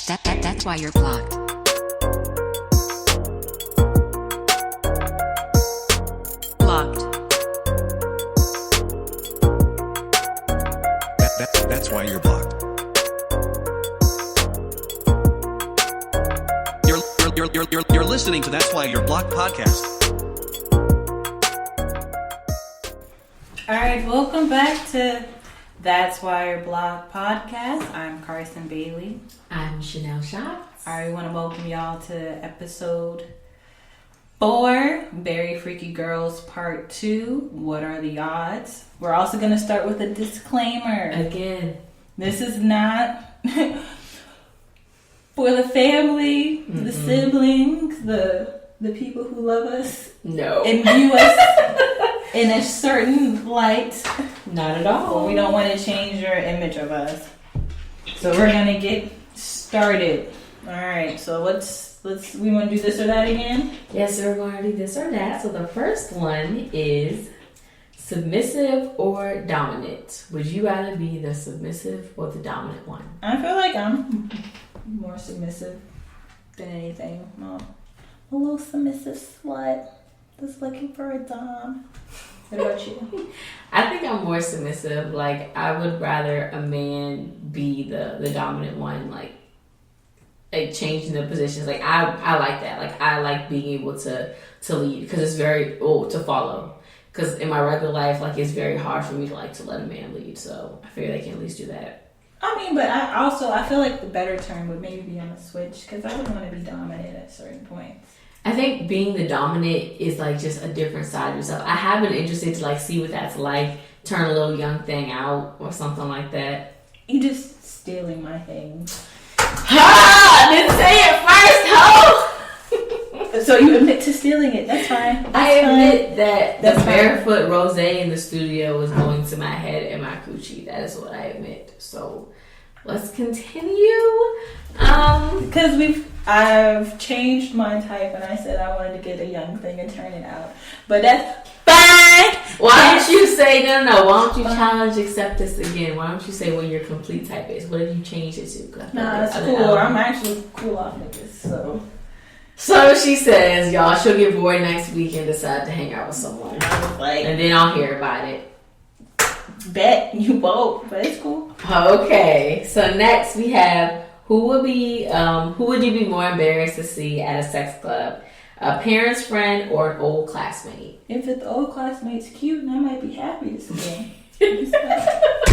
That's why you're blocked. Blocked. That's why you're blocked. You're listening to That's Why You're Blocked podcast. All right, welcome back to That's Why You're Blocked podcast. I'm Carson Bailey. I'm Chanel Shots. All right, we want to welcome y'all to episode 4, Very Freaky Gurlz Part 2. What are the odds? We're also going to start with a disclaimer. Again, this is not for the family, the siblings, the people who love us. No. And view us in a certain light. Not at all. We don't want to change your image of us. So we're going to get started. All right. So we want to do this or that again? Yes, we're going to do this or that. So the first one is submissive or dominant. Would you rather be the submissive or the dominant one? I feel like I'm more submissive than anything. A little submissive slut that's looking for a dom. What about you? I think I'm more submissive. Like, I would rather a man be the dominant one, like changing the positions. Like, I like that. Like, I like being able to lead because it's very, to follow. Because in my regular life, like, it's very hard for me to let a man lead. So I figure they can at least do that. I mean, but I feel like the better term would maybe be on the switch because I would want to be dominant at certain points. I think being the dominant is like just a different side of yourself. I have been interested to see what that's like. Turn a little young thing out or something like that. You just stealing my thing. Ha! Didn't say it first, ho! So you admit to stealing it. That's fine. I admit that the barefoot rosé in the studio was going to my head and my coochie. That is what I admit. So let's continue. Because I've changed my type and I said I wanted to get a young thing and turn it out. But that's fine. Why don't you say, no, why don't you challenge accept this again? Why don't you say what your complete type is? What have you changed it to? Nah, it's cool. I'm actually cool off niggas, So she says, y'all, she'll get bored next week and decide to hang out with someone. And then I'll hear about it. Bet you won't, but it's cool. Okay, so next we have who would you be more embarrassed to see at a sex club? A parent's friend or an old classmate? If the old classmate's cute, I might be happy to see him.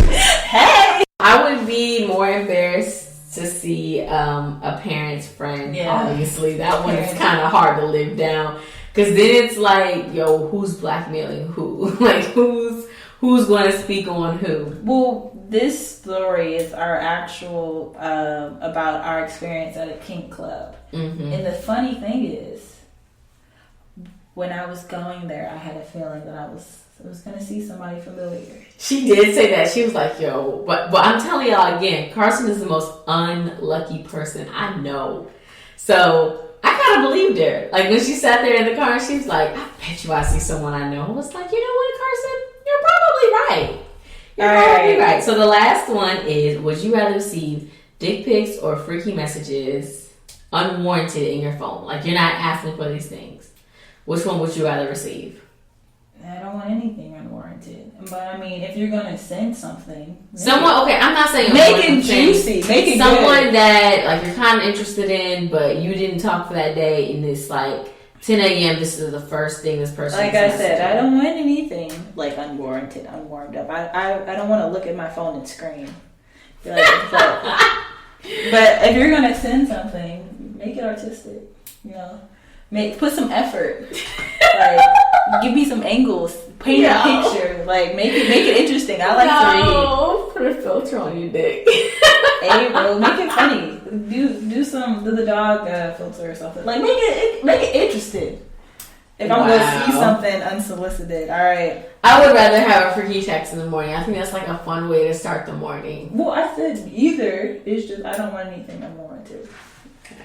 Hey! I would be more embarrassed to see a parent's friend. Yeah. Obviously, that one is kind of hard to live down because then it's like, yo, who's blackmailing who? Like, who's going to speak on who? Well, this story is our actual about our experience at a kink club. Mm-hmm. And the funny thing is, when I was going there, I had a feeling that I was going to see somebody familiar. She did say that. She was like, yo, but I'm telling y'all again, Carson is the most unlucky person I know. So I kind of believed her. Like, when she sat there in the car, she was like, I bet you I see someone I know. I was like, you know what, Carson? You're probably right. Right. So the last one is, would you rather receive dick pics or freaky messages unwarranted in your phone? Like, you're not asking for these things. Which one would you rather receive? I don't want anything unwarranted. But I mean, if you're gonna send something, I'm not saying make it juicy, make it someone good. That like you're kind of interested in, but you didn't talk for that day, and it's like 10 a.m. This is the first thing this person. Like I said, I don't want anything like unwarranted, unwarmed up. I don't want to look at my phone and scream. But if you're gonna send something, make it artistic. You know, put some effort. Like, give me some angles, paint a picture. Like, make it interesting. I like to read. Put a filter on your dick. Hey, bro, make it funny. Do the dog filter or something. Like, make it interesting. If I'm going to see something unsolicited, all right. I would rather have a freaky text in the morning. I think that's like a fun way to start the morning. Well, I said either. It's just I don't want anything unwarranted. Okay.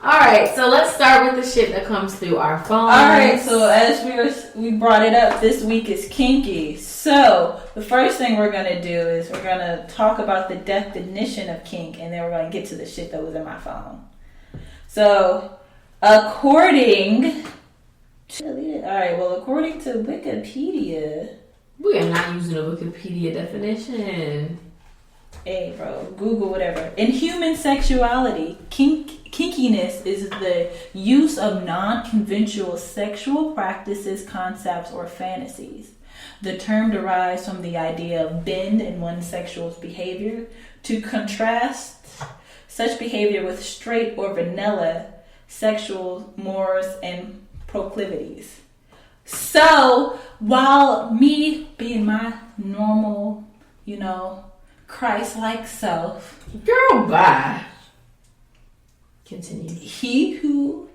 All right, so let's start with the shit that comes through our phones. All right, so as we brought it up, this week is kinky. So the first thing we're gonna do is we're gonna talk about the definition of kink, and then we're gonna get to the shit that was in my phone. So according to Wikipedia, we are not using a Wikipedia definition. hey bro, Google whatever. In human sexuality, kinkiness is the use of non-conventional sexual practices, concepts, or fantasies. The term derives from the idea of bend in one's sexual behavior to contrast such behavior with straight or vanilla sexual mores and proclivities. So, while me being my normal, Christ-like self, Girl, bye. Continue. he who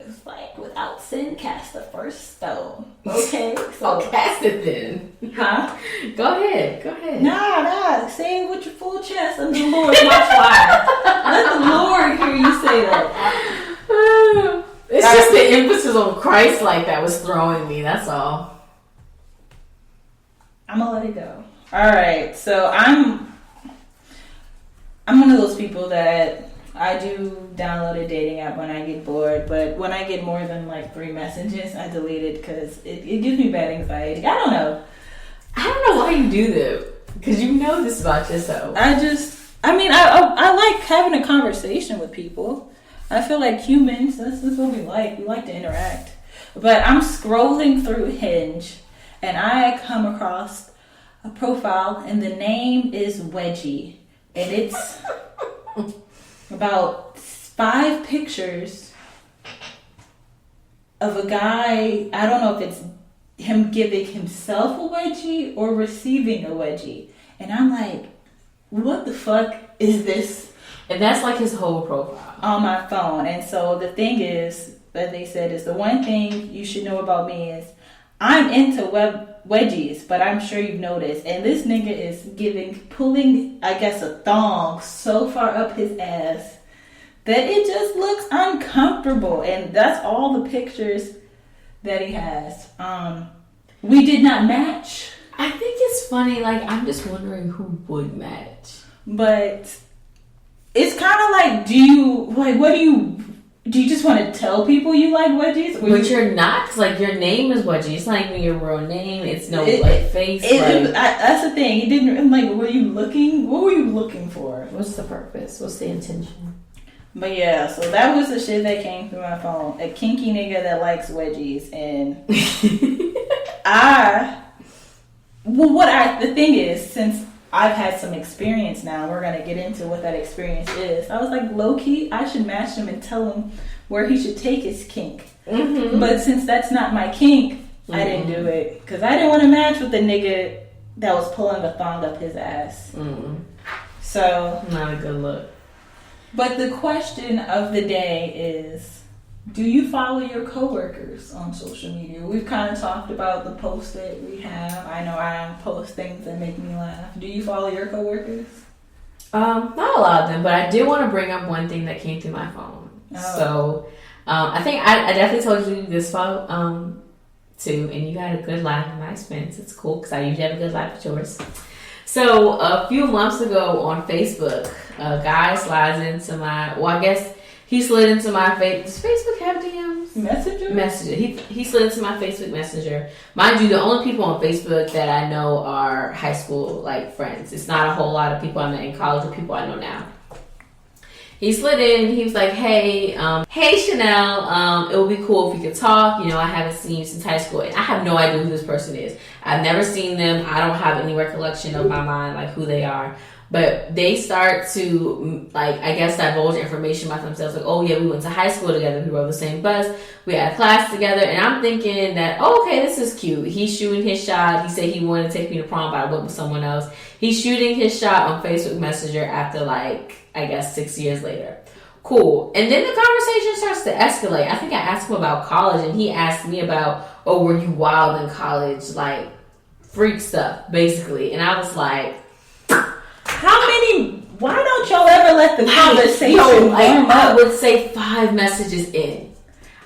is like without sin cast the first stone. Okay, so Cast it then. huh? Go ahead. Nah, say it with your full chest, and the Lord's my fire. Let the Lord hear you say that. It's just the emphasis on Christ like that was throwing me. That's all. I'm gonna let it go. All right, so I'm one of those people that I do download a dating app when I get bored, but when I get more than like 3 messages, I delete it because it gives me bad anxiety. I don't know why you do that, because you know this about yourself. I like having a conversation with people. I feel like humans, that's what we like. We like to interact. But I'm scrolling through Hinge, and I come across a profile, and the name is Wedgie, and it's about 5 pictures of a guy. I don't know if it's him giving himself a wedgie or receiving a wedgie, and I'm like, what the fuck is this? And that's like his whole profile On my phone. And so the thing is that they said is the one thing you should know about me is I'm into wedgies, but I'm sure you've noticed. And this nigga is pulling, I guess, a thong so far up his ass that it just looks uncomfortable. And that's all the pictures that he has. We did not match. I think it's funny, like, I'm just wondering who would match. But it's kind of like, do you just want to tell people you like wedgies? But you're not, because, like, your name is Wedgie. It's not even your real name. It's no, face. That's the thing. He didn't, like, what were you looking for? What's the purpose? What's the intention? But yeah, so that was the shit that came through my phone. A kinky nigga that likes wedgies. And the thing is, since I've had some experience now, we're going to get into what that experience is. I was like, low-key, I should match him and tell him where he should take his kink. Mm-hmm. But since that's not my kink, I didn't do it. Because I didn't want to match with the nigga that was pulling a thong up his ass. Mm-hmm. So, not a good look. But the question of the day is, do you follow your coworkers on social media? We've kind of talked about the posts that we have. I know I post things that make me laugh. Do you follow your coworkers? Not a lot of them, but I did want to bring up one thing that came through my phone. Oh. So, I think I definitely told you this phone, too, and you got a good laugh in my expense. It's cool, because I usually have a good laugh at yours. So, a few months ago on Facebook, a guy slides into I guess he slid into my Does Facebook have DMs? Messenger. He slid into my Facebook Messenger. Mind you, the only people on Facebook that I know are high school, like, friends. It's not a whole lot of people I met in college or people I know now. He slid in, he was like, hey Chanel, it would be cool if we could talk. I haven't seen you since high school. And I have no idea who this person is. I've never seen them. I don't have any recollection of my mind, like, who they are. But they start to, like, I guess, divulge information about themselves. Like, oh, yeah, we went to high school together. We rode the same bus. We had class together. And I'm thinking that, oh, okay, this is cute. He's shooting his shot. He said he wanted to take me to prom, but I went with someone else. He's shooting his shot on Facebook Messenger after, like, I guess 6 years later. Cool. And then the conversation starts to escalate. I think I asked him about college, and he asked me about, oh, were you wild in college? Like, freak stuff, basically. And I was like, how many Why don't y'all ever let the conversation warm I up? would say 5 messages in.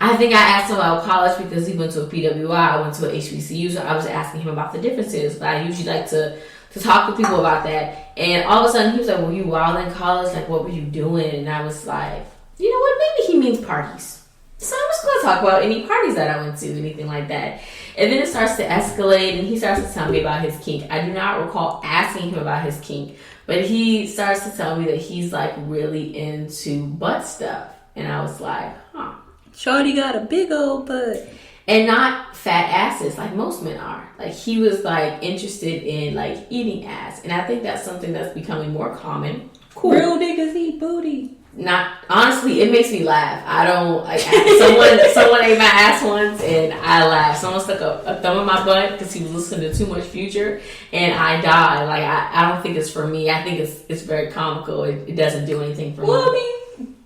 I think I asked him about college because he went to a PWI, I went to a HBCU, so I was asking him about the differences. But I usually like to talk to people about that. And all of a sudden he was like, were you wild in college? Like, what were you doing? And I was like, you know what? Maybe he means parties. So I'm just going to talk about any parties that I went to, anything like that. And then it starts to escalate, and he starts to tell me about his kink. I do not recall asking him about his kink, but he starts to tell me that he's like really into butt stuff. And I was like, huh. Shorty got a big old butt. And not fat asses like most men are. Like, he was like interested in like eating ass. And I think that's something that's becoming more common. Cool. Real niggas eat booty. Not honestly, it makes me laugh. I don't like someone ate my ass once and I laughed. Someone stuck a thumb in my butt because he was listening to too much Future, and I died. Like, I don't think it's for me. I think it's very comical. It doesn't do anything for me. Well, I mean,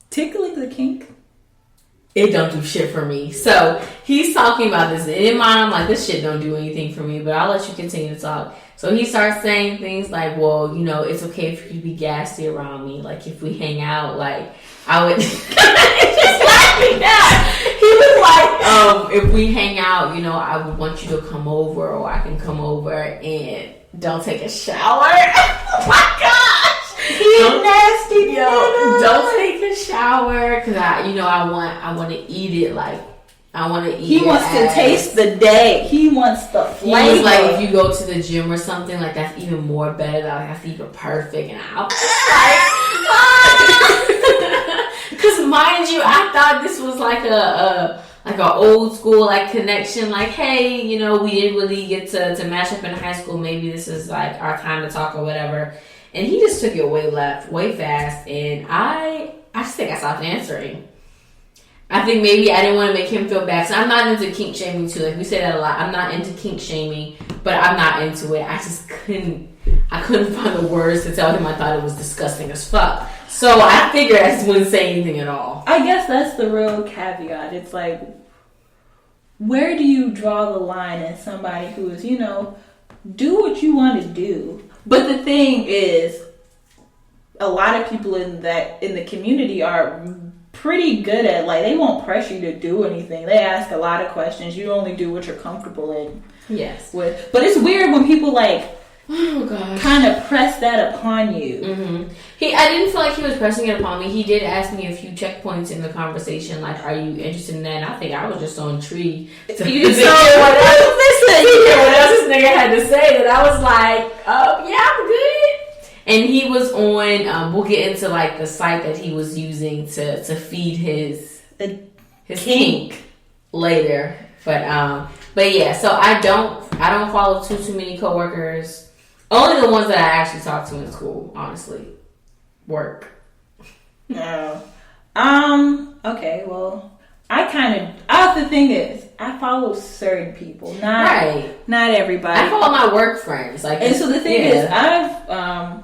tickling the kink. It don't do shit for me. So he's talking about this. And in mind, I'm like, this shit don't do anything for me, but I'll let you continue to talk. So he starts saying things like, well, you know, it's okay for you to be gassy around me. Like, if we hang out, like, I would just laughing now. He was like, if we hang out, you know, I would want you to come over, or I can come over and don't take a shower. Oh my gosh. He's nasty. Don't take a shower, because I want to eat it. Like, I want to eat. He wants to taste the day. He wants the flavor. He was like, if you go to the gym or something, like, that's even more better. Like, that's even perfect. And I was like, because mind you, I thought this was like an old school like connection. Like, hey, you know, we didn't really get to match up in high school. Maybe this is like our time to talk or whatever. And he just took it way fast. And I just think I stopped answering. I think maybe I didn't want to make him feel bad. So I'm not into kink shaming too. Like, we say that a lot. I'm not into kink shaming, but I'm not into it. I just couldn't find the words to tell him I thought it was disgusting as fuck. So I figured I just wouldn't say anything at all. I guess that's the real caveat. It's like, where do you draw the line in somebody who is, you know, do what you want to do. But the thing is, a lot of people in the community are pretty good at, like, they won't press you to do anything. They ask a lot of questions. You only do what you're comfortable in. Yes. With. But it's weird when people, like, oh gosh, kind of press that upon you. Mm-hmm. I didn't feel like he was pressing it upon me. He did ask me a few checkpoints in the conversation, like, are you interested in that? And I think I was just so intrigued to hear what else this nigga had to say, that I was like, yeah, I'm good. And he was on, we'll get into like the site that he was using to feed his kink later. But yeah, so I don't follow too many coworkers. Only the ones that I actually talk to in school, honestly. Work. No. Okay, well, the thing is, I follow certain people, not everybody. I follow my work friends. Like, and so the thing is, I've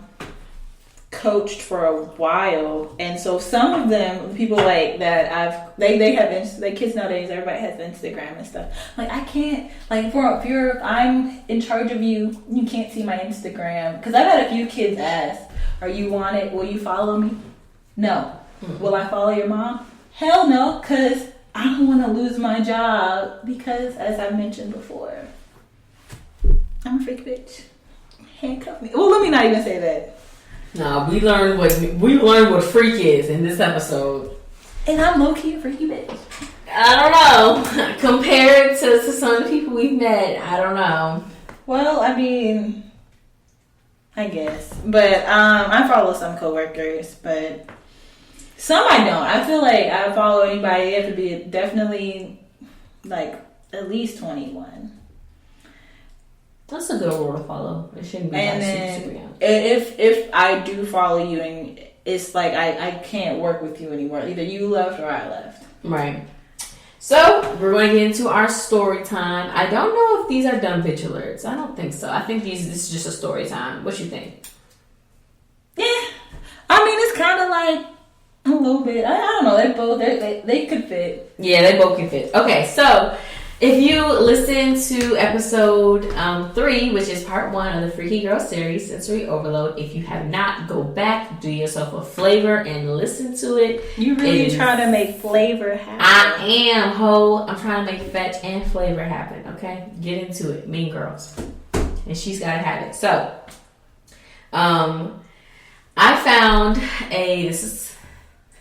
coached for a while, and so some of them, people like that, they have like kids nowadays. Everybody has Instagram and stuff. Like, I can't, like, if I'm in charge of you, you can't see my Instagram, because I've had a few kids ask, "Are you on it? Will you follow me?" No. Mm-hmm. Will I follow your mom? Hell no, because I don't want to lose my job, because, as I've mentioned before, I'm a freak bitch. Handcuff me. Well, let me not even say that. No, we learned what freak is in this episode. And I'm low-key a freaky bitch. I don't know. Compared to some of the people we've met, I don't know. Well, I mean, I guess. But I follow some coworkers, but some I don't. I feel like I follow anybody. They have to be definitely, like, at least 21. That's a good rule to follow. It shouldn't be and like then super young. If I do follow you and it's like I can't work with you anymore. Either you left or I left. Right. So we're going to get into our story time. I don't know if these are done bitch alerts. I don't think so. I think this is just a story time. What you think? Yeah. I mean, it's kind of like a little bit. I don't know. They both they could fit. Yeah, they both can fit. Okay, so If you listen to episode 3, which is part 1 of the Freaky Gurlz series, Sensory Overload, if you have not, go back, do yourself a flavor, and listen to it. You really trying to make flavor happen. I am, ho. I'm trying to make fetch and flavor happen, okay? Get into it. Mean Girls. And she's got to have it. So, I found this is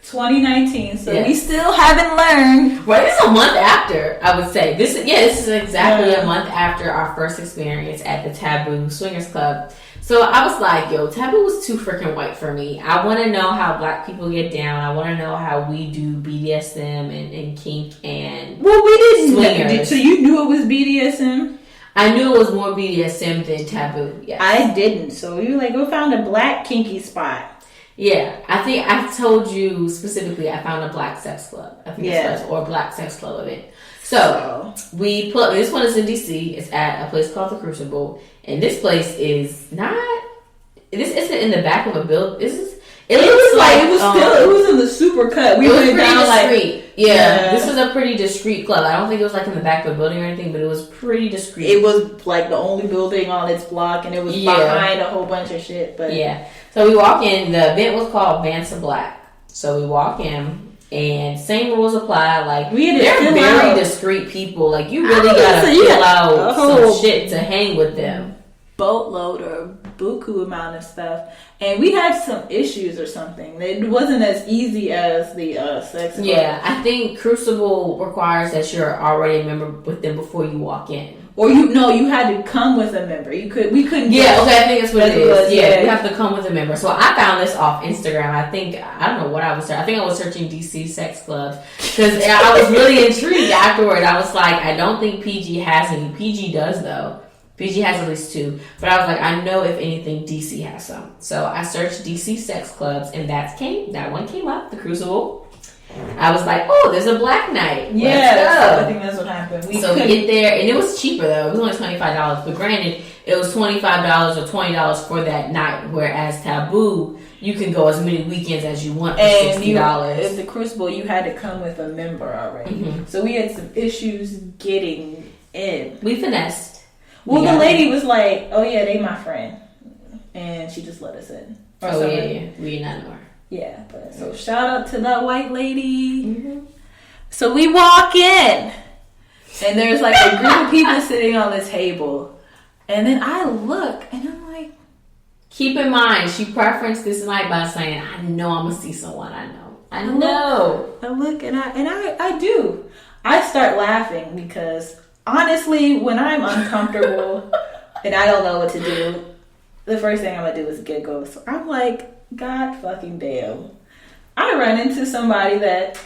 2019, so we still haven't learned. Well, it's a month after, I would say. This is exactly a month after our first experience at the Taboo Swingers Club. So I was like, yo, Taboo was too freaking white for me. I want to know how black people get down. I want to know how we do BDSM and kink and well, we didn't. swingers. So you knew it was BDSM? I knew it was more BDSM than Taboo. Yes. I didn't. So you like, we found a black kinky spot. Yeah, I think I told you specifically I found a black sex club. I think it's or a black sex club event. So we put this one is in DC. It's at a place called the Crucible, and this place is not. This isn't in the back of a building. It was in the super cut. We went down discreet. Yeah, this was a pretty discreet club. I don't think it was like in the back of a building or anything, but it was pretty discreet. It was like the only building on its block, and it was behind a whole bunch of shit. But so we walk in. The event was called Vance of Black. So we walk in, and same rules apply. Like they're very discreet people. Like you really gotta fill out some shit to hang with them. Boatload or buku amount of stuff, and we had some issues or something. It wasn't as easy as the sex club. Yeah, I think Crucible requires that you're already a member with them before you walk in. Or you had to come with a member. We couldn't. Yeah, okay, I think that's what it is. Yeah, you have to come with a member. So I found this off Instagram. I don't know what I was searching. I think I was searching DC sex clubs because I was really intrigued afterward. I was like, I don't think PG has any. PG does though. PG has at least 2. But I was like, I know if anything, DC has some. So I searched DC sex clubs, and that one came up, the Crucible. I was like, oh, there's a black night. Yeah, I think that's what happened. We get there, and it was cheaper though. It was only $25. But granted, it was $25 or $20 for that night. Whereas Taboo, you can go as many weekends as you want for $60. At the Crucible, you had to come with a member already. Mm-hmm. So we had some issues getting in. We finessed. Well, the lady was like, "Oh yeah, they my friend," and she just let us in. We're not more. Yeah, but so shout out to that white lady. Mm-hmm. So we walk in, and there's like a group of people sitting on the table, and then I look, and I'm like, keep in mind, she preferenced this night by saying, "I know I'm gonna see someone. I know." I look, and I do. I start laughing because. Honestly, when I'm uncomfortable and I don't know what to do, the first thing I'm going to do is giggle. So I'm like, God fucking damn. I run into somebody that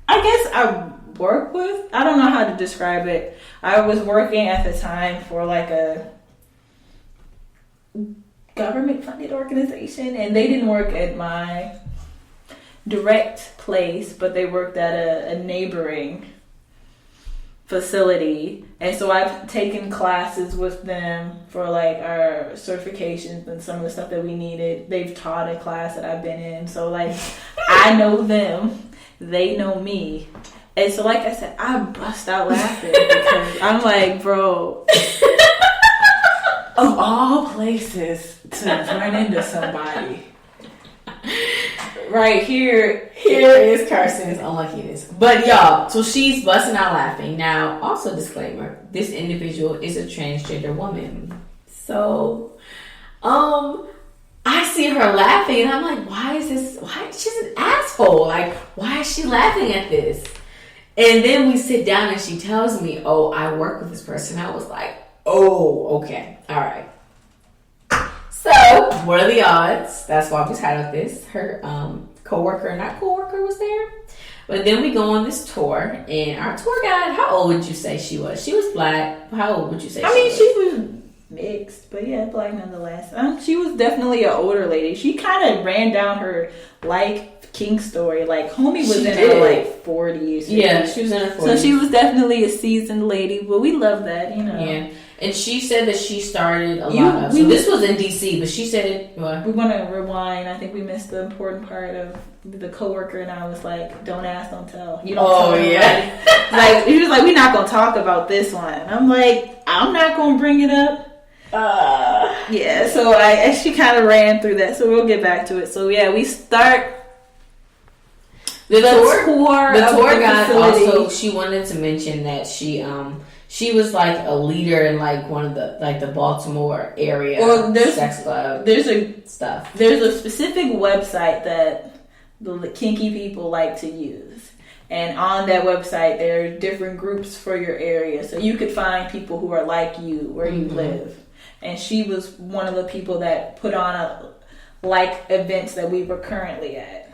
I guess I work with. I don't know how to describe it. I was working at the time for like a government-funded organization, and they didn't work at my direct place, but they worked at a neighboring facility, and so I've taken classes with them for like our certifications and some of the stuff that we needed. They've taught a class that I've been in, so like I know them, they know me, and so like I said, I bust out laughing because I'm like, bro, of all places to run into somebody. Right here is Carson's unluckiness. But y'all, so she's busting out laughing. Now, also disclaimer, this individual is a transgender woman. So, I see her laughing and I'm like, why she's an asshole. Like, why is she laughing at this? And then we sit down and she tells me, oh, I work with this person. I was like, oh, okay. All right. So, what are the odds? That's why we titled this. Her coworker was there. But then we go on this tour, and our tour guide, how old would you say she was? She was black. How old would you say she was? She was mixed, but yeah, black nonetheless. She was definitely an older lady. She kind of ran down her life kink story. Like, homie was her like 40s. Yeah, she was in her 40s. So she was definitely a seasoned lady, but we love that, you know. Yeah. And she said that she started a lot of. So this was in DC, but she said what? We want to rewind. I think we missed the important part of the coworker, and I was like, "Don't ask, don't tell." You don't. Oh yeah. Like he was like, "We're not gonna talk about this one." I'm like, "I'm not gonna bring it up." Yeah. So she kind of ran through that. So we'll get back to it. So yeah, we start. The tour guide also, she wanted to mention that she was like a leader in like one of the Baltimore area sex club. There's a specific website that the kinky people like to use, and on that website there are different groups for your area, so you could find people who are like you where you live. And she was one of the people that put on events that we were currently at.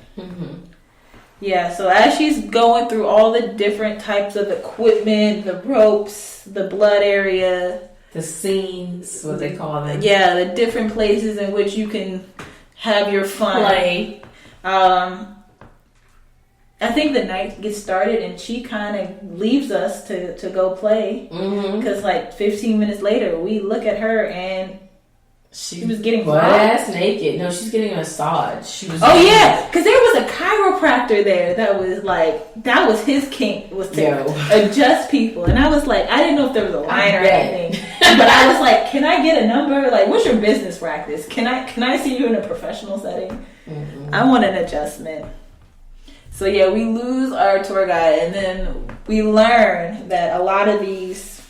Yeah, so as she's going through all the different types of equipment, the ropes, the blood area, the scenes, what they call them. Yeah, the different places in which you can have your fun. Play. I think the night gets started and she kind of leaves us to go play. Because like 15 minutes later, we look at her and she was getting butt-ass naked. No, she's getting a massage. Yeah, because there was a chiropractor there that was his kink, was to adjust people. And I was like, I didn't know if there was a line or anything. But I was like, can I get a number? Like, what's your business practice? Can I see you in a professional setting? I want an adjustment. So yeah, we lose our tour guide, and then we learn that a lot of these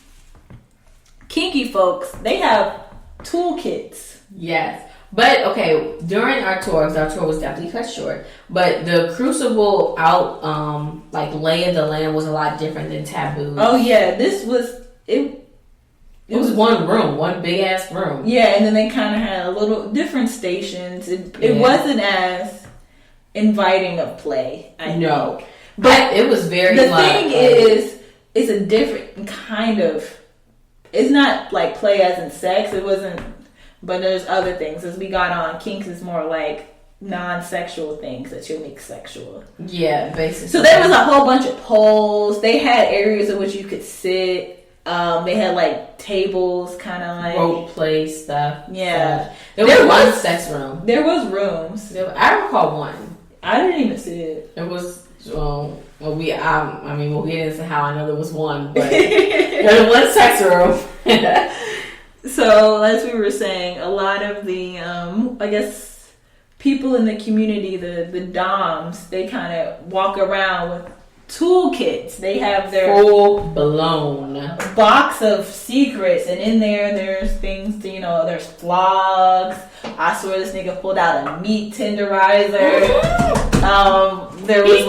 kinky folks, they have toolkits. Yes. But okay, during our tour was definitely cut short, but the Crucible out lay of the land was a lot different than Taboo. Oh yeah, this was it was one room, one big ass room. Yeah, and then they kind of had a little different stations. It wasn't as inviting of play, I know. But it was very the thing is, it's a different kind of, it's not like play as in sex, it wasn't, but there's other things. As we got on, kinks is more like non-sexual things that you make sexual. Yeah, basically. So there was a whole bunch of poles. They had areas in which you could sit. They had like tables, kind of like rope play stuff. Yeah, there was one sex room. There was rooms. I recall one. I didn't even see it. It was we'll get into how I know there was one, but there was one sex room. So as we were saying, a lot of the I guess people in the community, the DOMs, they kind of walk around with toolkits. They have their full blown box of secrets, and in there's things to, there's flogs. I swear this nigga pulled out a meat tenderizer. There was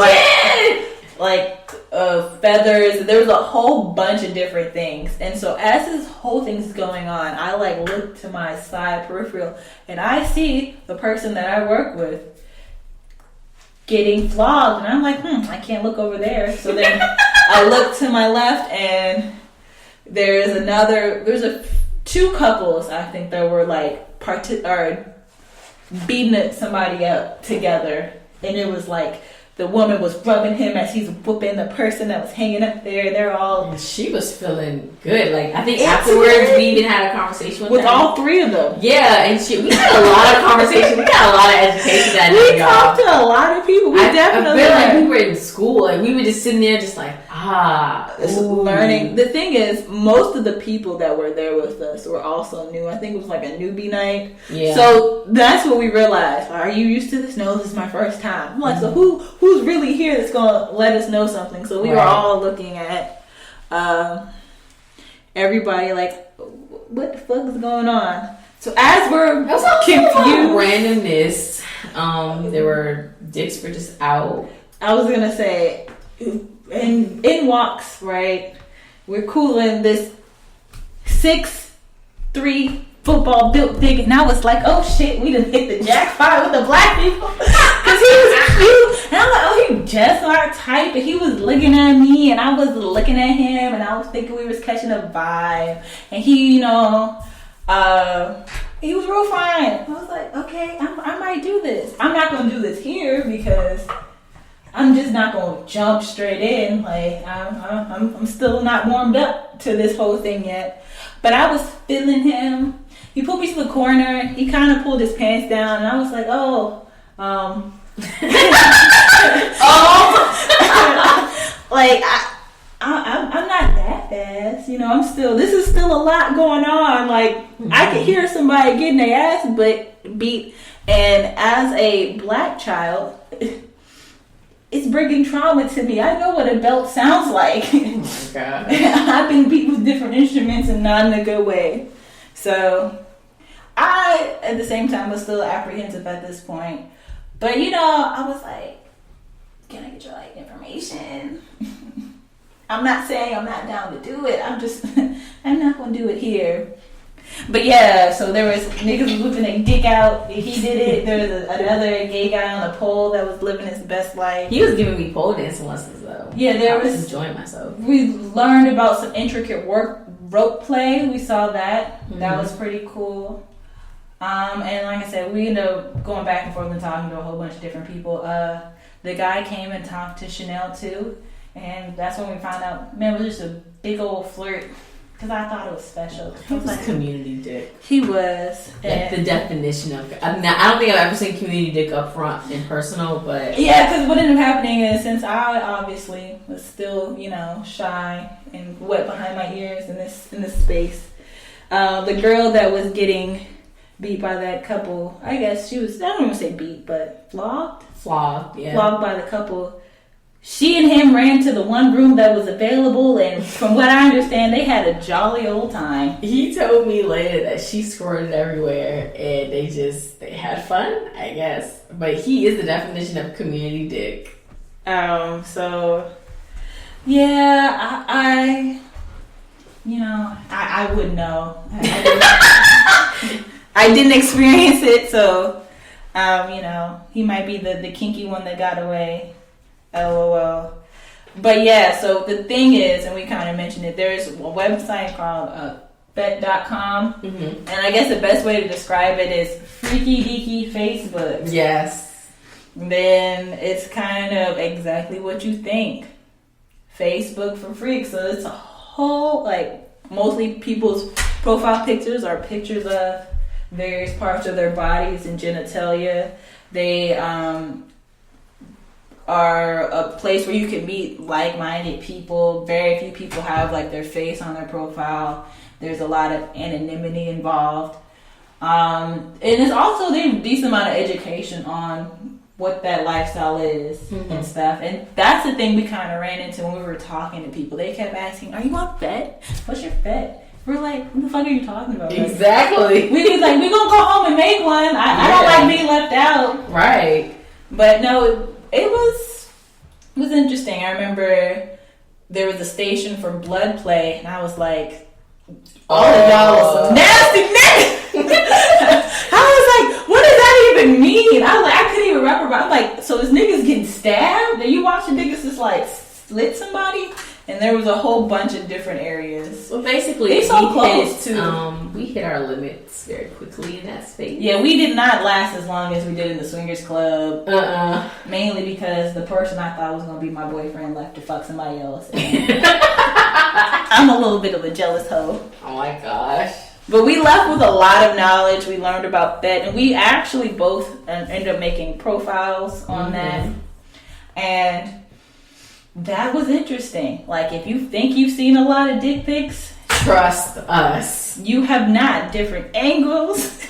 feathers. There was a whole bunch of different things. And so as this whole thing's going on, I look to my side peripheral and I see the person that I work with getting flogged, and I'm like, I can't look over there. So then I look to my left, and there's two couples, I think, that were beating somebody up together, and it was like the woman was rubbing him as he's whooping the person that was hanging up there. They're all... She was feeling good. I think afterwards we even had a conversation with all three of them. Yeah, and we had a lot of conversation. We got a lot of education that day. We talked to a lot of people. I feel like we were in school. We were just sitting there just learning. The thing is, most of the people that were there with us were also new. I think it was like a newbie night. Yeah. So that's what we realized. Are you used to this? No, this is my first time. I'm like, so who's really here that's gonna let us know something? So we were all looking at everybody like, what the fuck is going on? So as we're confused, randomness, there were dicks were just out. I was gonna say, in walks, right? We're cooling this 6'3" football built big, and I was like, oh shit, we done hit the jackpot with the black people. Cause he was cute, and I'm like, oh, he just our type, and he was looking at me, and I was looking at him, and I was thinking we was catching a vibe, and he, he was real fine. I was like, okay, I might do this. I'm not gonna do this here because I'm just not gonna jump straight in. Like I'm still not warmed up to this whole thing yet. But I was feeling him. He put me to the corner. He kind of pulled his pants down, and I was like, like I'm not that fast, you know. This is still a lot going on. Like I could hear somebody getting their ass beat, and as a black child, it's bringing trauma to me. I know what a belt sounds like. Oh my God. I've been beat with different instruments and not in a good way. So I, at the same time, was still apprehensive at this point. But, you know, I was like, can I get your, like, information? I'm not saying I'm not down to do it. I'm not going to do it here. But yeah, so there was niggas whipping their dick out. He did it. There was another gay guy on a pole that was living his best life. He was giving me pole dancing lessons though. Yeah, I was enjoying myself. We learned about some intricate rope play. We saw that. Mm-hmm. That was pretty cool. And like I said, we ended up going back and forth and talking to a whole bunch of different people. The guy came and talked to Chanel too, and that's when we found out, man, it was just a big old flirt. Because I thought it was special. He was like community dick. He was. Like the definition of... I don't think I've ever seen community dick up front and personal, but... Yeah, because what ended up happening is, since I obviously was still, you know, shy and wet behind my ears in this space, the girl that was getting beat by that couple, I guess she was, I don't want to say beat, but flogged? Flogged, yeah. Flogged by the couple. She and him ran to the one room that was available, and from what I understand, they had a jolly old time. He told me later that she squirted everywhere, and they had fun, I guess. But he is the definition of community dick. So, yeah, I wouldn't know. I didn't experience it, so, you know, he might be the kinky one that got away. LOL. But yeah, so the thing is, and we kind of mentioned it, there's a website called bet.com, and I guess the best way to describe it is freaky deaky Facebook. Yes. Then it's kind of exactly what you think. Facebook for freaks. So it's a whole, like, mostly people's profile pictures are pictures of various parts of their bodies and genitalia. They are a place where you can meet like-minded people. Very few people have like their face on their profile. There's a lot of anonymity involved. And it's also there's a decent amount of education on what that lifestyle is and stuff. And that's the thing we kind of ran into when we were talking to people. They kept asking, are you on FET? What's your FET? We're like, what the fuck are you talking about? Exactly. We was like, we're going to go home and make one. I don't like being left out. Right. But no, it was interesting. I remember there was a station for blood play, and I was like, all of y'all are some nasty niggas. I was like, what does that even mean? I was like, I couldn't even wrap around. I'm like, so this nigga's getting stabbed? And you watching niggas just like slit somebody? And there was a whole bunch of different areas. Well, basically, it's so close to. We hit our limits very quickly in that space. Yeah, we did not last as long as we did in the swingers club. Mainly because the person I thought was going to be my boyfriend left to fuck somebody else. I'm a little bit of a jealous hoe. Oh my gosh. But we left with a lot of knowledge. We learned about that, and we actually both ended up making profiles on that. And that was interesting. Like, if you think you've seen a lot of dick pics, trust us. You have not. Different angles,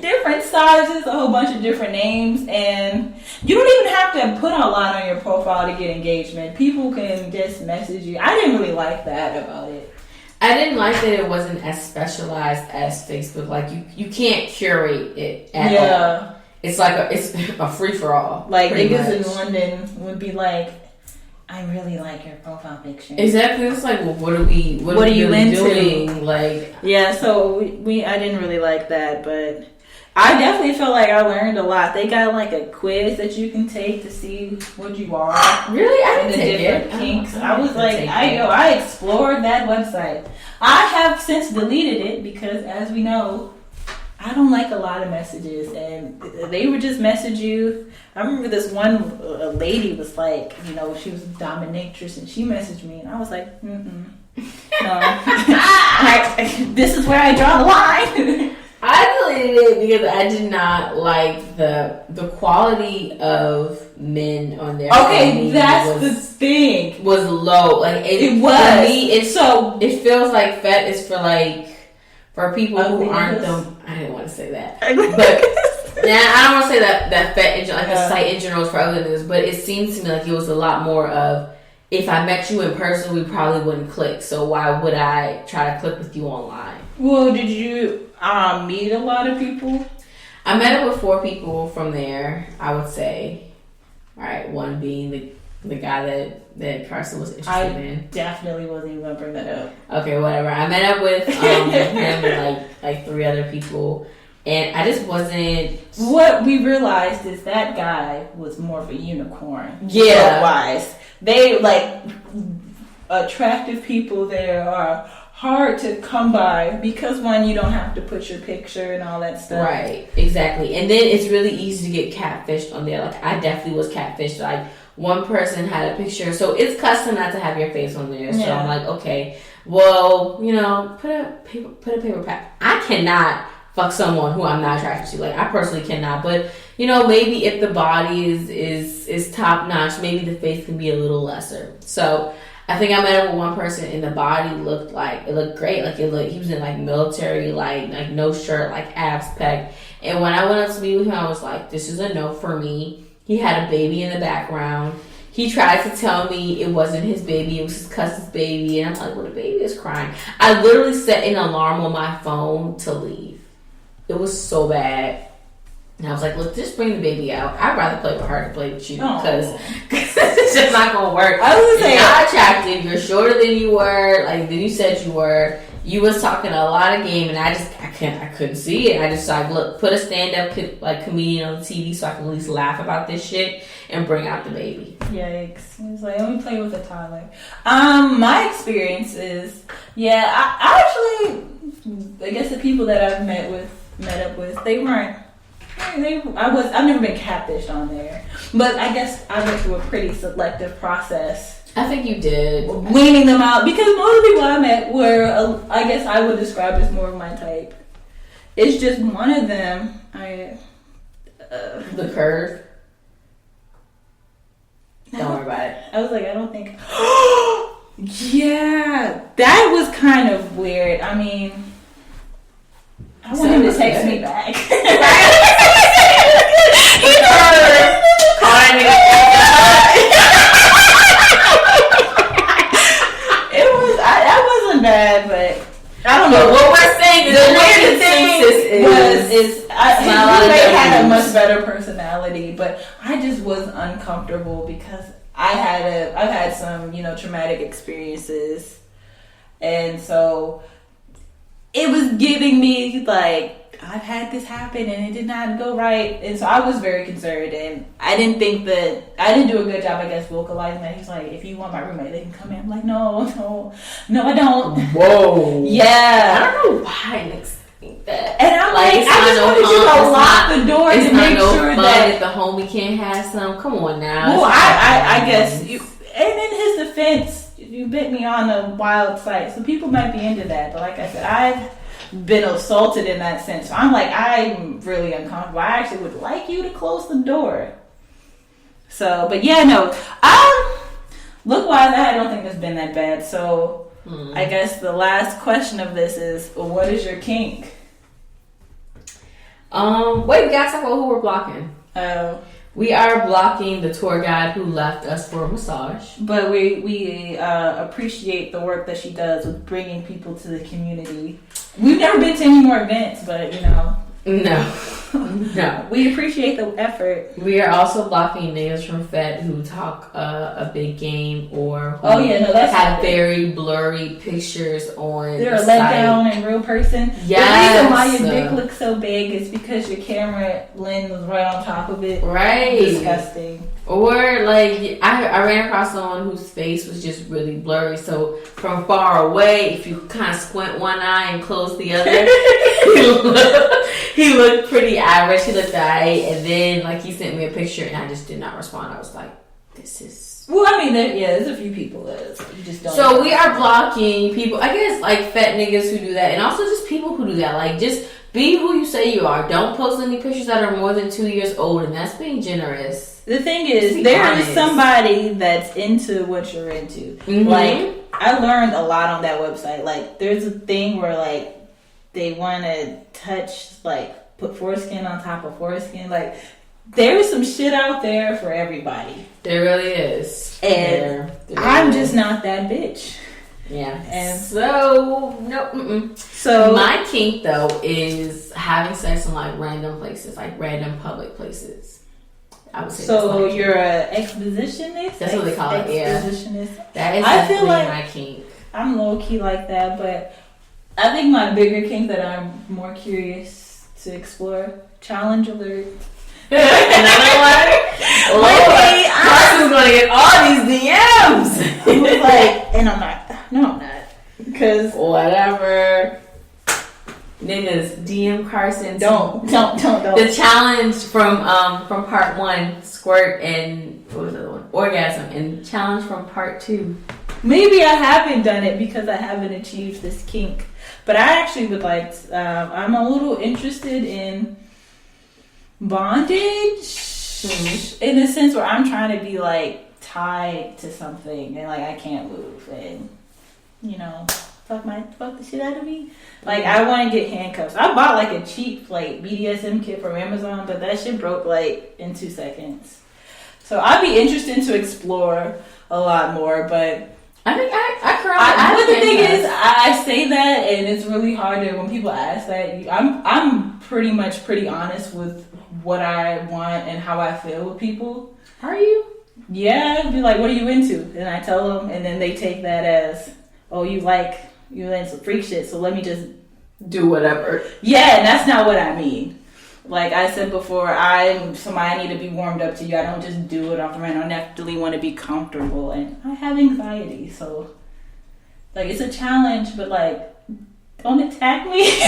different sizes, a whole bunch of different names, and you don't even have to put a lot on your profile to get engagement. People can just message you. I didn't really like that about it. I didn't like that it wasn't as specialized as Facebook. Like, you can't curate it at all. It's like it's a free-for-all. Like, niggas in London would be like, I really like your profile picture. Exactly. It's like, well, what are you into? Doing? Like, yeah. So I didn't really like that, but I definitely felt like I learned a lot. They got like a quiz that you can take to see what you are. Really, I didn't take different kinks. I was like, I explored that website. I have since deleted it because, as we know, I don't like a lot of messages, and they would just message you. I remember this one lady was like, you know, she was a dominatrix, and she messaged me, and I was like, no. This is where I draw the line. I deleted it because I did not like the quality of men on there. Okay, that's the thing. Was low. Like it was. For me, it feels like fat is for like for people who aren't them. I didn't want to say that, but yeah, I don't want to say that fat in like the site in general is for ugliness. But it seems to me like it was a lot more of if I met you in person, we probably wouldn't click. So why would I try to click with you online? Well, did you meet a lot of people? I met up with 4 people from there, I would say. All right, one being the guy that Carson was interested in. I definitely wasn't even going to bring that up. Okay, whatever. I met up with him and like 3 other people, and I just wasn't... What we realized is that guy was more of a unicorn. Yeah. Wise. They, like, attractive people there are hard to come by because one, you don't have to put your picture and all that stuff. Right, exactly. And then it's really easy to get catfished on there. Like I definitely was catfished. Like one person had a picture, so it's custom not to have your face on there. So yeah. I'm like, okay, well, you know, put a paper pack. I cannot fuck someone who I'm not attracted to. Like I personally cannot. But you know, maybe if the body is top notch, maybe the face can be a little lesser. So I think I met up with one person and the body looked great. Like he was in like military, like no shirt, like abs pegged. And when I went up to meet with him, I was like, this is a no for me. He had a baby in the background. He tried to tell me it wasn't his baby, it was his cousin's baby. And I'm like, well, the baby is crying. I literally set an alarm on my phone to leave. It was so bad. And I was like, look, just bring the baby out. I'd rather play with her than play with you because it's just not going to work. I was saying, you're not attractive. You're shorter than you were. Like than you said you were. You was talking a lot of game, and I couldn't see it. I just like, look, put a stand-up like comedian on the TV so I can at least laugh about this shit and bring out the baby. Yikes. He was like, let me play with a toddler. My experience is, I guess the people that I've met up with, they weren't. I've never been catfished on there, but I guess I went through a pretty selective process. I think you did. Weaning them out because most of the people I met were, I guess I would describe as more of my type. It's just one of them. The curve. Don't worry about it. I was like, I don't think. Yeah, that was kind of weird. I mean, I want him to text me back. That wasn't bad, but I don't know. What we're saying is the weird thing he had a much better personality, but I just was uncomfortable because I've had some, traumatic experiences, and so it was giving me like, I've had this happen and it did not go right, and so I was very concerned, and I didn't do a good job, I guess, vocalizing that. He's like, if you want my roommate, they can come in. I'm like, no, I don't. Whoa. Yeah. I don't know why niggas think that. And I'm like, I just wanted you to lock the door to make sure that if the homie can't have some. Come on now. Well, I guess you. And in his defense, you bit me on a wild site, so people might be into that. But like I said, I've been assaulted in that sense. So I'm really uncomfortable. I actually would like you to close the door. So, but yeah, no. Look wise, I don't think it's been that bad. So, I guess the last question of this is, what is your kink? Wait, we gotta talk about who we're blocking. Oh. We are blocking the tour guide who left us for a massage. But we appreciate the work that she does with bringing people to the community. We've never been to any more events, but No. We appreciate the effort. We are also blocking niggas from Fed who talk a big game or who have very blurry pictures on they're let down in real person. Yes. The reason why your dick looks so big is because your camera lens was right on top of it. Right. Disgusting. Or like I ran across someone whose face was just really blurry, so from far away, if you kind of squint one eye and close the other, He looked pretty average. He looked alright, and then like he sent me a picture, and I just did not respond. I was like, "This is." Well, I mean, there's a few people that you just don't. So we are blocking people. I guess like fat niggas who do that, and also just people who do that. Like, just be who you say you are. Don't post any pictures that are more than 2 years old, and that's being generous. The thing is, there is somebody that's into what you're into. Mm-hmm. Like, I learned a lot on that website. Like, there's a thing where like they want to touch, like, put foreskin on top of foreskin. Like, there's some shit out there for everybody. There really is. And I'm just not that bitch. Yeah. And so, no. Mm-mm. So my kink, though, is having sex in, like, random places. Like, random public places. I would say so you're an expositionist? That's what they call it, yeah. Expositionist. That is I feel like my kink. I'm low-key like that, but I think my bigger kink that I'm more curious to explore, challenge alert. Another one? Lord, Carson's gonna get all these DMs. He was like, and I'm not. No, I'm not. Because whatever. Niggas, DM Carson. Don't. The challenge from part 1, squirt, and what was the other one? Orgasm, and challenge from part 2. Maybe I haven't done it because I haven't achieved this kink. But I actually would like. I'm a little interested in bondage, in the sense where I'm trying to be like tied to something and like I can't move, and you know, fuck the shit out of me. Like, I want to get handcuffs. I bought like a cheap like BDSM kit from Amazon, but that shit broke like in 2 seconds. So I'd be interested to explore a lot more, but I think but the thing is, I say that, and it's really hard to, when people ask that. I'm pretty honest with what I want and how I feel with people. Are you? Yeah, be like, what are you into? And I tell them, and then they take that as, oh, you into freak shit, so let me just do whatever. Yeah, and that's not what I mean. Like I said before, I'm somebody, I need to be warmed up to you. I don't just do it off the random. I definitely want to be comfortable, and I have anxiety, so like it's a challenge. But like, don't attack me.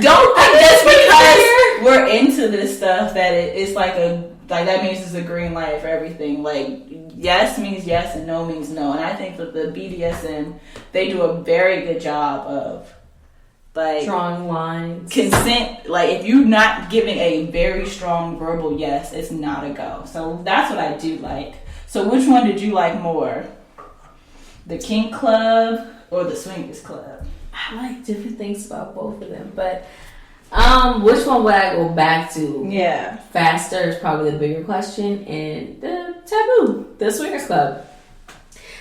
Don't think just because we're into this stuff that it's like that means it's a green light for everything. Like, yes means yes and no means no. And I think that the BDSM, they do a very good job of like drawing lines. Consent. Like, if you're not giving a very strong verbal yes, it's not a go. So that's what I do like. So which one did you like more? The kink club or the swingers club? I like different things about both of them, but which one would I go back to? Yeah, faster is probably the bigger question, and the taboo, the swingers club.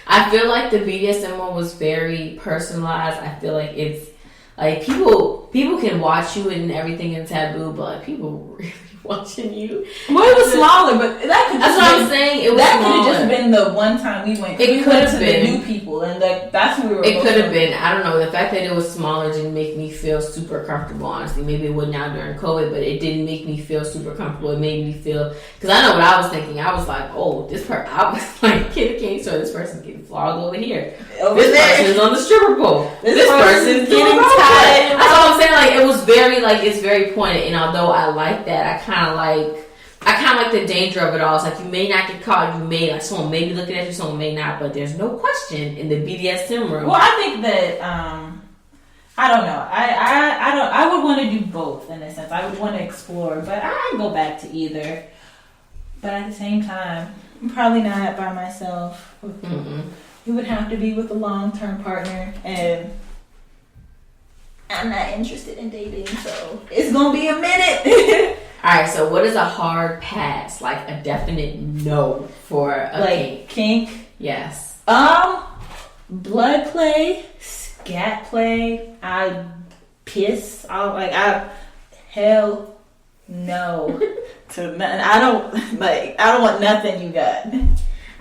I feel like the BDSM one was very personalized. I feel like it's like people can watch you and everything in taboo, but like people really watching you. Well, it was smaller, but that's what I'm saying. It was that could have just been the one time we went. It could have been the new people, and that's when we were. It could have been. I don't know. The fact that it was smaller didn't make me feel super comfortable. Honestly, maybe it would now during COVID, but it didn't make me feel super comfortable. It made me feel, because I know what I was thinking. I was like, oh, I was like, kid king, so this person's getting flogged over here. This person's on the stripper pole. This person's getting tied. That's all I'm saying. Like, it was very it's very pointed. And although I like that, I kind of like the danger of it all. It's like, you may not get caught. You may, like, someone may be looking at you, someone may not. But there's no question in the BDSM room. Well, I think that I don't know. I would want to do both in a sense. I would want to explore, but I'd go back to either. But at the same time, I'm probably not by myself. You would have to be with a long-term partner, and I'm not interested in dating, so it's gonna be a minute. All right, so what is a hard pass? Like a definite no for a kink? Yes. Blood play, scat play. I piss. Hell no to nothing. I don't want nothing you got.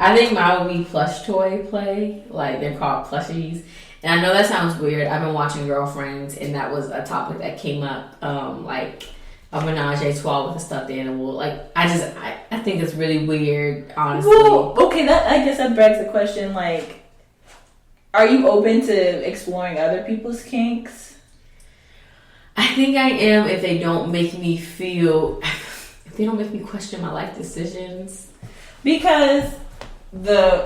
I think mine would be plush toy play. Like, they're called plushies. And I know that sounds weird. I've been watching Girlfriends, and that was a topic that came up. Like a menage a trois with a stuffed animal. Like, I think it's really weird, honestly. Well, okay, I guess that begs the question, like, are you open to exploring other people's kinks? I think I am if they don't make me feel, if they don't make me question my life decisions. Because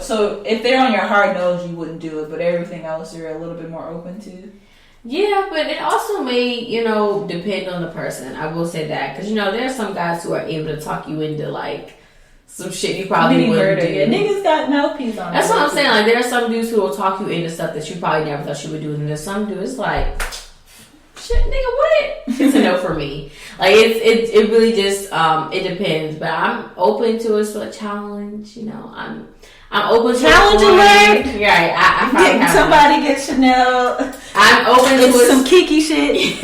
so if they're on your hard nose, you wouldn't do it, but everything else you're a little bit more open to. Yeah, but it also may, depend on the person. I will say that. Because, there are some guys who are able to talk you into, like, some shit you probably wouldn't do. Yeah, niggas got mouthpiece on. That's what I'm saying. Like, there are some dudes who will talk you into stuff that you probably never thought you would do. And there's some dudes like, shit, nigga, what? It's a no for me. Like, it really just, it depends. But I'm open to it for a challenge. I'm open to challenge alert. Right. I somebody get Chanel. I'm open to some kinky shit.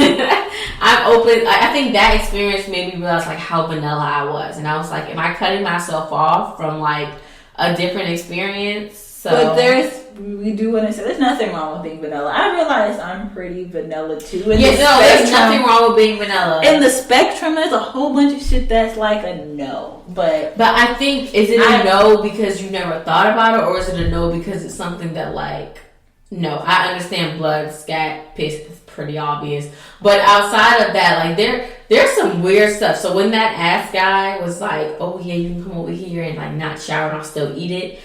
I'm open. I think that experience made me realize like how vanilla I was, and I was like, am I cutting myself off from like a different experience? So, but we do want to say there's nothing wrong with being vanilla. I realize I'm pretty vanilla too. There's nothing wrong with being vanilla. In the spectrum, there's a whole bunch of shit that's like a no. But I think, is it a no because you never thought about it, or is it a no because it's something that like, no, I understand blood, scat, piss is pretty obvious. But outside of that, like there's some weird stuff. So when that ass guy was like, oh yeah, you can come over here and like not shower and I'll still eat it.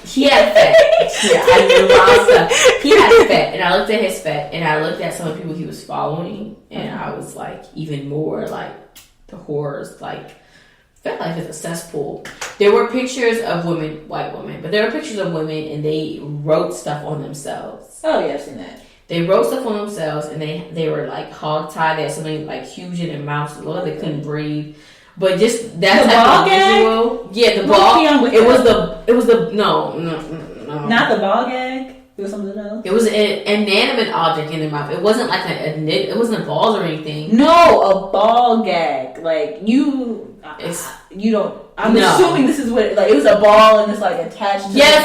He had fat. Yeah, I knew wild stuff. He had fat. And I looked at his fat and I looked at some of the people he was following and I was like even more like the horrors, like felt like it's a cesspool. There were pictures of women, white women, but there were pictures of women and they wrote stuff on themselves. Oh yeah, I've seen that. They wrote stuff on themselves and they were like hog tied. They had something like huge in their mouths. So they couldn't breathe. But just that type of visual. Yeah, the ball. It was the no. Not the ball gag. It was something else. It was an inanimate object in their mouth. It wasn't like it wasn't balls or anything. No, a ball gag. Like you don't. I'm assuming this is what it was a ball and it's like attached. Yes.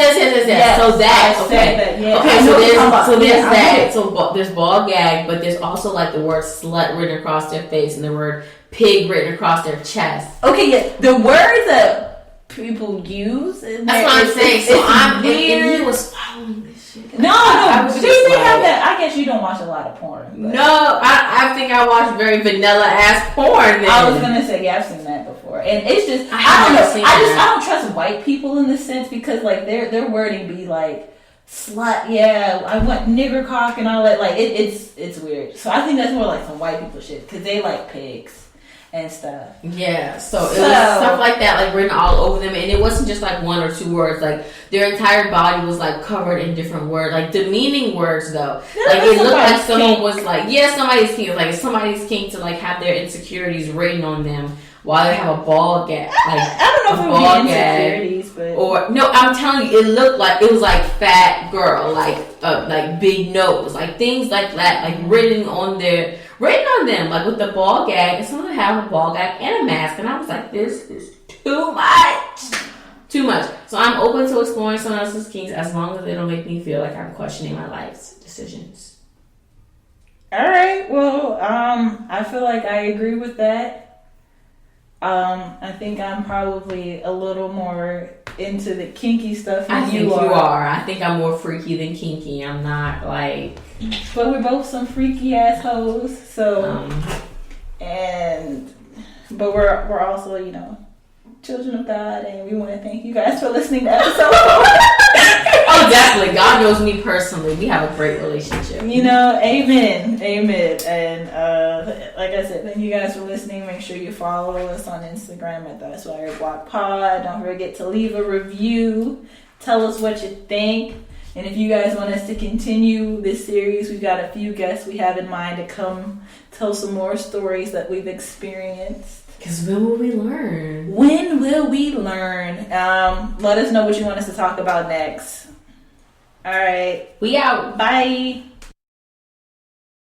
So that okay. Okay, so there's that. So there's ball gag, but there's also like the word slut written across their face and the word pig written across their chest. Okay, yeah, the words that people use. That's what I'm saying. So I'm weird. And he was following this shit. No. They have that. I guess you don't watch a lot of porn. But. No, I think I watch very vanilla ass porn. Then. I was gonna say I've seen that before, and it's just I don't trust white people in this sense because like their wording be like slut, yeah, I want nigger cock and all that. Like it's weird. So I think that's more like some white people shit because they like pigs. And stuff. Yeah, so it was stuff like that, like written all over them, and it wasn't just like one or two words. Like their entire body was like covered in different words, like demeaning words though. Like it looked like someone was like, somebody's king. Like it's somebody's king to like have their insecurities written on them while they have a ball gag. Like I don't know if it would be insecurities, but or no, I'm telling you, it looked like it was like fat girl, like big nose, like things like that, like written on them, like with the ball gag, and some of them have a ball gag and a mask, and I was like, this is too much. So I'm open to exploring someone else's kinks as long as they don't make me feel like I'm questioning my life's decisions. All right, well, I feel like I agree with that. I think I'm probably a little more into the kinky stuff than you are. I think I'm more freaky than kinky. I'm not like... But we're both some freaky assholes, so... But we're also, children of God, and we want to thank you guys for listening to episode 4. Oh, definitely. God knows me personally. We have a great relationship. Amen. And like I said, thank you guys for listening. Make sure you follow us on Instagram at That's Why Your Block Pod. Don't forget to leave a review. Tell us what you think. And if you guys want us to continue this series, we've got a few guests we have in mind to come tell some more stories that we've experienced. Because when will we learn? When will we learn? Let us know what you want us to talk about next. All right. We out. Bye.